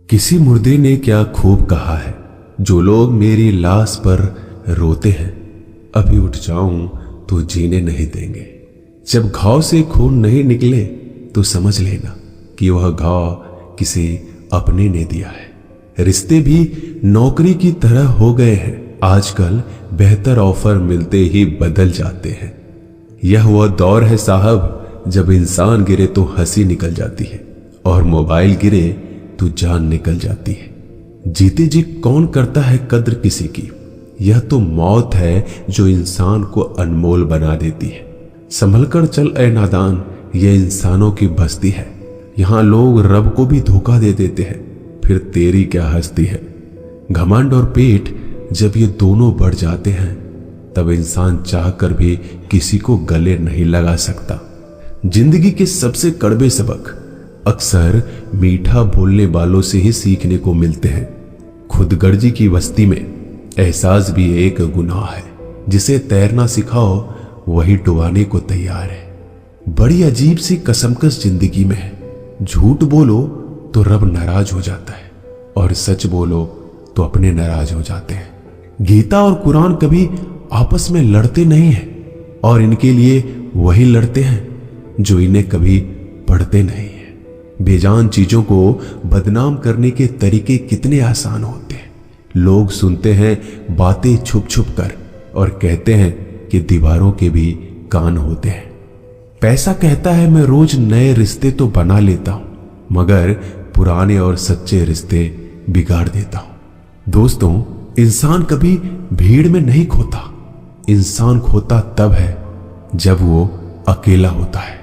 किसी मुर्दे ने क्या खूब कहा है, जो लोग मेरी लाश पर रोते हैं, अभी उठ जाऊं तो जीने नहीं देंगे। जब घाव से खून नहीं निकले तो समझ लेना कि वह घाव किसी अपने ने दिया है। रिश्ते भी नौकरी की तरह हो गए हैं, आजकल बेहतर ऑफर मिलते ही बदल जाते हैं। यह वह दौर है साहब, जब इंसान गिरे तो हंसी निकल जाती है और मोबाइल गिरे तो जान निकल जाती है। जीते जी कौन करता है कद्र किसी की, यह तो मौत है जो इंसान को अनमोल बना देती है। संभल कर चल ए नादान, यह इंसानों की बस्ती है। यहां लोग रब को भी धोखा दे देते हैं, फिर तेरी क्या हस्ती है। घमंड और पेट जब ये दोनों बढ़ जाते हैं, तब इंसान चाहकर भी किसी को गले नहीं लगा सकता। जिंदगी के सबसे कड़वे सबक अक्सर मीठा बोलने वालों से ही सीखने को मिलते हैं। खुदगर्जी की बस्ती में एहसास भी एक गुनाह है। जिसे तैरना सिखाओ वही डुबाने को तैयार है। बड़ी अजीब सी कसमकस जिंदगी में है। झूठ बोलो तो रब नाराज हो जाता है और सच बोलो तो अपने नाराज हो जाते हैं। गीता और कुरान कभी आपस में लड़ते नहीं हैं और इनके लिए वही लड़ते हैं जो इन्हें कभी पढ़ते नहीं है। बेजान चीजों को बदनाम करने के तरीके कितने आसान होते हैं। लोग सुनते हैं बातें छुप छुप कर और कहते हैं कि दीवारों के भी कान होते हैं। पैसा कहता है मैं रोज नए रिश्ते तो बना लेता हूं, मगर पुराने और सच्चे रिश्ते बिगाड़ देता हूं। दोस्तों, इंसान कभी भीड़ में नहीं खोता। इंसान खोता तब है जब वो अकेला होता है।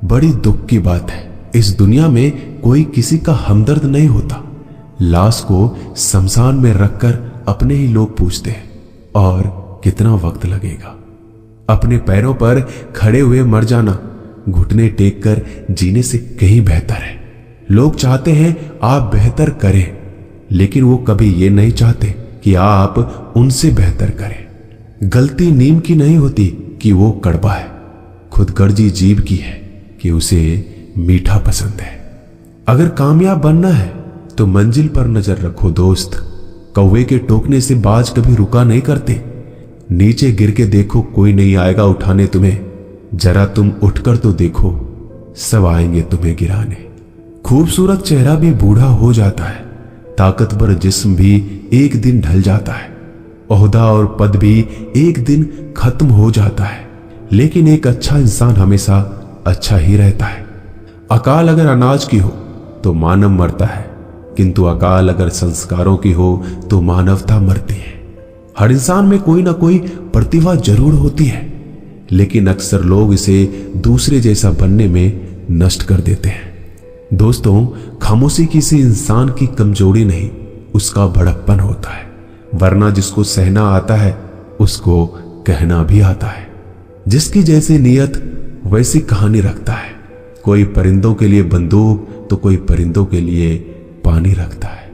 बड़ी दुख की बात है, इस दुनिया में कोई किसी का हमदर्द नहीं होता। लाश को शमशान में रखकर अपने ही लोग पूछते हैं, और कितना वक्त लगेगा। अपने पैरों पर खड़े हुए मर जाना घुटने टेक कर जीने से कहीं बेहतर है। लोग चाहते हैं आप बेहतर करें, लेकिन वो कभी ये नहीं चाहते कि आप उनसे बेहतर करें। गलती नीम की नहीं होती कि वो कड़वा है, खुदगर्जी जीव की है कि उसे मीठा पसंद है। अगर कामयाब बनना है तो मंजिल पर नजर रखो दोस्त। कौवे के टोकने से बाज कभी रुका नहीं करते। नीचे गिर के देखो, कोई नहीं आएगा उठाने तुम्हें। जरा तुम उठकर तो देखो, सब आएंगे तुम्हें गिराने। खूबसूरत चेहरा भी बूढ़ा हो जाता है, ताकतवर जिस्म भी एक दिन ढल जाता है, ओहदा और पद भी एक दिन खत्म हो जाता है, लेकिन एक अच्छा इंसान हमेशा अच्छा ही रहता है। अकाल अगर अनाज की हो तो मानव मरता है, किंतु अकाल अगर संस्कारों की हो तो मानवता मरती है। हर इंसान में कोई ना कोई प्रतिभा जरूर होती है, लेकिन अक्सर लोग इसे दूसरे जैसा बनने में नष्ट कर देते हैं। दोस्तों, खामोशी किसी इंसान की कमजोरी नहीं, उसका बड़प्पन होता है। वरना जिसको सहना आता है उसको कहना भी आता है। जिसकी जैसी नीयत वैसी कहानी रखता है। कोई परिंदों के लिए बंदूक तो कोई परिंदों के लिए पानी रखता है।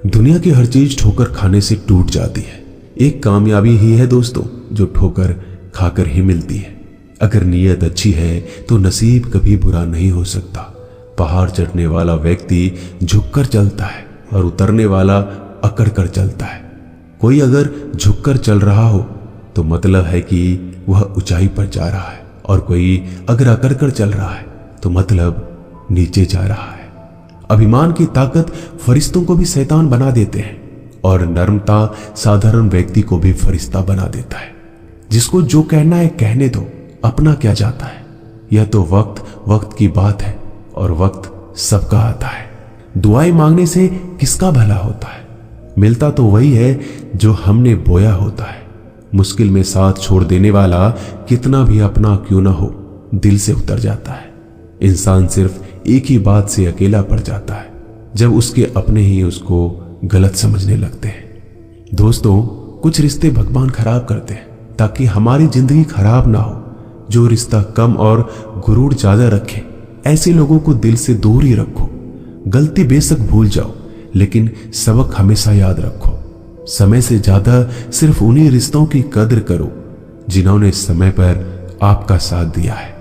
दुनिया की हर चीज ठोकर खाने से टूट जाती है। एक कामयाबी ही है दोस्तों जो ठोकर खाकर ही मिलती है। अगर नीयत अच्छी है तो नसीब कभी बुरा नहीं हो सकता। पहाड़ चढ़ने वाला व्यक्ति झुककर चलता है और उतरने वाला अकड़ कर चलता है। कोई अगर झुककर चल रहा हो तो मतलब है कि वह ऊंचाई पर जा रहा है, और कोई अगर अकड़ कर चल रहा है तो मतलब नीचे जा रहा है। अभिमान की ताकत फरिश्तों को भी शैतान बना देते हैं, और नर्मता साधारण व्यक्ति को भी फरिश्ता बना देता है। जिसको जो कहना है कहने दो, अपना क्या जाता है। यह तो वक्त की बात है, और वक्त सबका आता है। दुआएं मांगने से किसका भला होता है? मिलता तो वही है जो हमने बोया होता है। मुश्किल में साथ छोड़ देने वाला कितना भी अपना क्यों ना हो, दिल से उतर जाता है। इंसान सिर्फ एक ही बात से अकेला पड़ जाता है, जब उसके अपने ही उसको गलत समझने लगते हैं। दोस्तों, कुछ रिश्ते भगवान खराब करते हैं ताकि हमारी जिंदगी खराब ना हो। जो रिश्ता कम और गुरूर ज्यादा रखे, ऐसे लोगों को दिल से दूर ही रखो। गलती बेशक भूल जाओ, लेकिन सबक हमेशा याद रखो। समय से ज्यादा सिर्फ उन्हीं रिश्तों की कद्र करो जिन्होंने समय पर आपका साथ दिया है।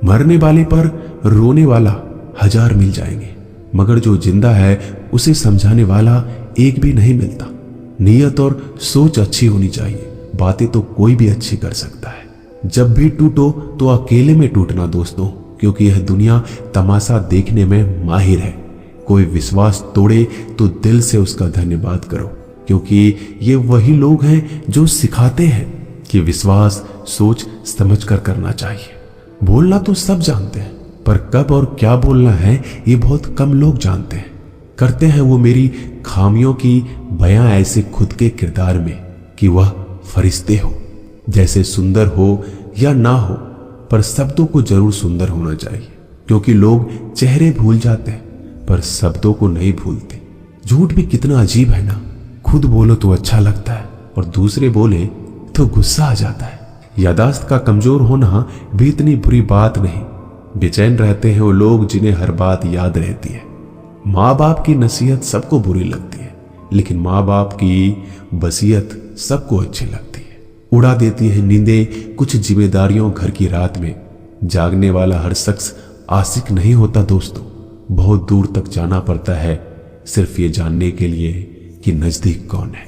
मरने वाले पर रोने वाला 1000 मिल जाएंगे, मगर जो जिंदा है उसे समझाने वाला एक भी नहीं मिलता। नीयत और सोच अच्छी होनी चाहिए, बातें तो कोई भी अच्छी कर सकता है। जब भी टूटो तो अकेले में टूटना दोस्तों, क्योंकि यह दुनिया तमाशा देखने में माहिर है। कोई विश्वास तोड़े तो दिल से उसका धन्यवाद करो, क्योंकि ये वही लोग हैं जो सिखाते हैं कि विश्वास सोच समझ कर करना चाहिए। बोलना तो सब जानते हैं, पर कब और क्या बोलना है ये बहुत कम लोग जानते हैं। करते हैं वो मेरी खामियों की बयां ऐसे खुद के किरदार में कि वह फरिश्ते हो, जैसे सुंदर हो या ना हो, पर शब्दों को जरूर सुंदर होना चाहिए, क्योंकि लोग चेहरे भूल जाते हैं पर शब्दों को नहीं भूलते। झूठ भी कितना अजीब है ना, खुद बोलो तो अच्छा लगता है और दूसरे बोले तो गुस्सा आ जाता है। यादाश्त का कमजोर होना भी इतनी बुरी बात नहीं। बेचैन रहते हैं वो लोग जिन्हें हर बात याद रहती है। माँ बाप की नसीहत सबको बुरी लगती है, लेकिन माँ बाप की वसीयत सबको अच्छी लगती है। उड़ा देती है नींदें कुछ जिम्मेदारियों घर की रात में। जागने वाला हर शख्स आशिक नहीं होता दोस्तों। बहुत दूर तक जाना पड़ता है सिर्फ ये जानने के लिए कि नजदीक कौन है।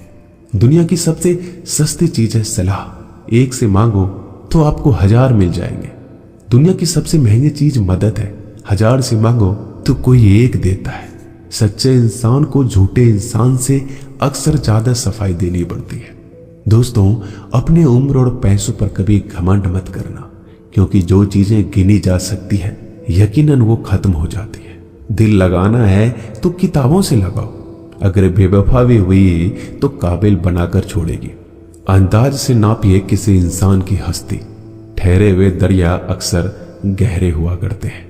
दुनिया की सबसे सस्ती चीज है सलाह। एक से मांगो तो आपको 1000 मिल जाएंगे। दुनिया की सबसे महंगी चीज मदद है। 1000 से मांगो तो कोई एक देता है। सच्चे इंसान को झूठे इंसान से अक्सर ज्यादा सफाई देनी पड़ती है। दोस्तों, अपनी उम्र और पैसों पर कभी घमंड मत करना, क्योंकि जो चीजें गिनी जा सकती है यकीनन वो खत्म हो जाती है। दिल लगाना है तो किताबों से लगाओ। अगर बेवफा भी हुई तो काबिल बनाकर छोड़ेगी। अंदाज से नापिए किसी इंसान की हस्ती। ठहरे हुए दरिया अक्सर गहरे हुआ करते हैं।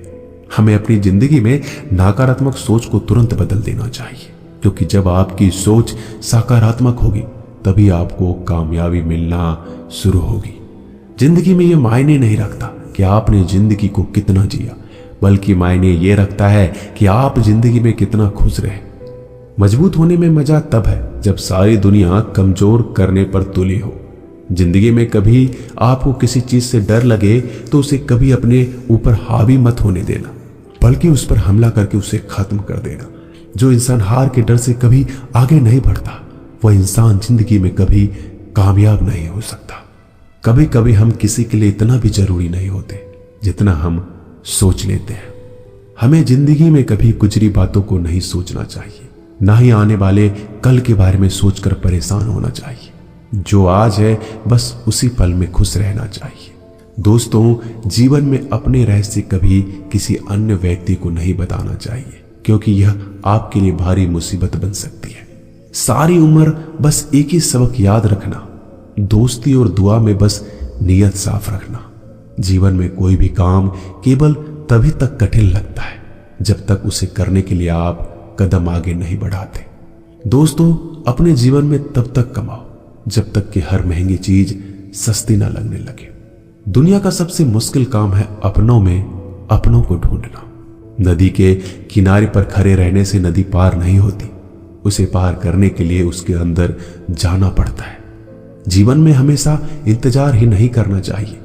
हमें अपनी जिंदगी में नकारात्मक सोच को तुरंत बदल देना चाहिए, क्योंकि जब आपकी सोच सकारात्मक होगी तभी आपको कामयाबी मिलना शुरू होगी। जिंदगी में यह मायने नहीं रखता कि आपने जिंदगी को कितना जिया, बल्कि मायने ये रखता है कि आप जिंदगी में कितना खुश रहे। मजबूत होने में मजा तब है जब सारी दुनिया कमजोर करने पर तुली हो। जिंदगी में कभी आपको किसी चीज से डर लगे तो उसे कभी अपने ऊपर हावी मत होने देना, बल्कि उस पर हमला करके उसे खत्म कर देना। जो इंसान हार के डर से कभी आगे नहीं बढ़ता, वह इंसान जिंदगी में कभी कामयाब नहीं हो सकता। कभी कभी हम किसी के लिए इतना भी जरूरी नहीं होते जितना हम सोच लेते हैं। हमें जिंदगी में कभी गुजरी बातों को नहीं सोचना चाहिए, ना ही आने वाले कल के बारे में सोचकर परेशान होना चाहिए। जो आज है बस उसी पल में खुश रहना चाहिए। दोस्तों, जीवन में अपने रहस्य कभी किसी अन्य व्यक्ति को नहीं बताना चाहिए, क्योंकि यह आपके लिए भारी मुसीबत बन सकती है। सारी उम्र बस एक ही सबक याद रखना, दोस्ती और दुआ में बस नीयत साफ रखना। जीवन में कोई भी काम केवल तभी तक कठिन लगता है जब तक उसे करने के लिए आप कदम आगे नहीं बढ़ाते। दोस्तों, अपने जीवन में तब तक कमाओ जब तक कि हर महंगी चीज सस्ती ना लगने लगे। दुनिया का सबसे मुश्किल काम है अपनों में अपनों को ढूंढना। नदी के किनारे पर खड़े रहने से नदी पार नहीं होती, उसे पार करने के लिए उसके अंदर जाना पड़ता है। जीवन में हमेशा इंतजार ही नहीं करना चाहिए,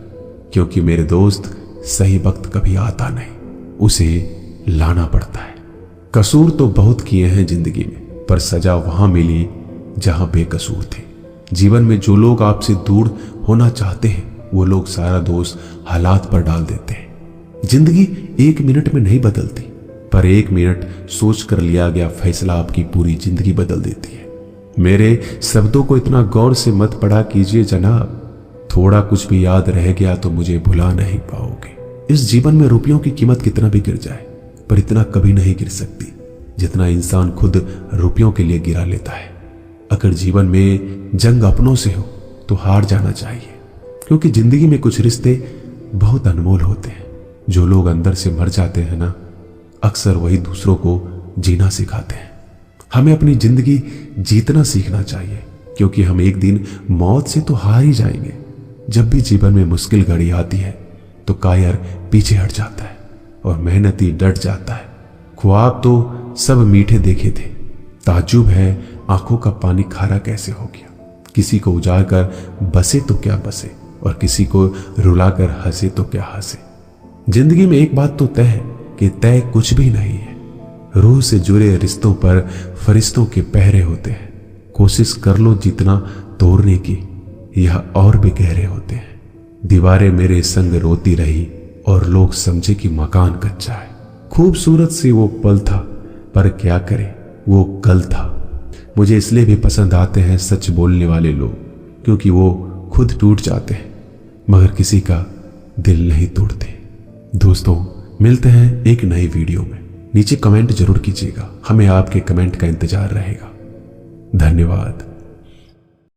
क्योंकि मेरे दोस्त सही वक्त कभी आता नहीं, उसे लाना पड़ता है। कसूर तो बहुत किए हैं जिंदगी में, पर सजा वहां मिली जहां बेकसूर थे। जीवन में जो लोग आपसे दूर होना चाहते हैं वो लोग सारा दोष हालात पर डाल देते हैं। जिंदगी 1 मिनट में नहीं बदलती, पर 1 मिनट सोच कर लिया गया फैसला आपकी पूरी जिंदगी बदल देती है। मेरे शब्दों को इतना गौर से मत पढ़ा कीजिए जनाब, थोड़ा कुछ भी याद रह गया तो मुझे भुला नहीं पाओगे। इस जीवन में रुपयों की कीमत कितना भी गिर जाए, पर इतना कभी नहीं गिर सकती जितना इंसान खुद रुपयों के लिए गिरा लेता है। अगर जीवन में जंग अपनों से हो तो हार जाना चाहिए, क्योंकि जिंदगी में कुछ रिश्ते बहुत अनमोल होते हैं। जो लोग अंदर से मर जाते हैं ना, अक्सर वही दूसरों को जीना सिखाते हैं। हमें अपनी जिंदगी जीतना सीखना चाहिए, क्योंकि हम एक दिन मौत से तो हार ही जाएंगे। जब भी जीवन में मुश्किल घड़ी आती है तो कायर पीछे हट जाता है और मेहनती डट जाता है। ख्वाब तो सब मीठे देखे थे, ताज्जुब है आंखों का पानी खारा कैसे हो गया। किसी को उजाड़ कर बसे तो क्या बसे, और किसी को रुलाकर हंसे तो क्या हंसे। जिंदगी में एक बात तो तय है कि तय कुछ भी नहीं है। रूह से जुड़े रिश्तों पर फरिश्तों के पहरे होते हैं। कोशिश कर लो जितना तोड़ने की, यह और भी गहरे होते हैं। दीवारें मेरे संग रोती रही और लोग समझे कि मकान कच्चा है। खूबसूरत सी वो पल था, पर क्या करे वो कल था। मुझे इसलिए भी पसंद आते हैं सच बोलने वाले लोग, क्योंकि वो खुद टूट जाते हैं मगर किसी का दिल नहीं तोड़ते। दोस्तों, मिलते हैं एक नई वीडियो में। नीचे कमेंट जरूर कीजिएगा, हमें आपके कमेंट का इंतजार रहेगा। धन्यवाद।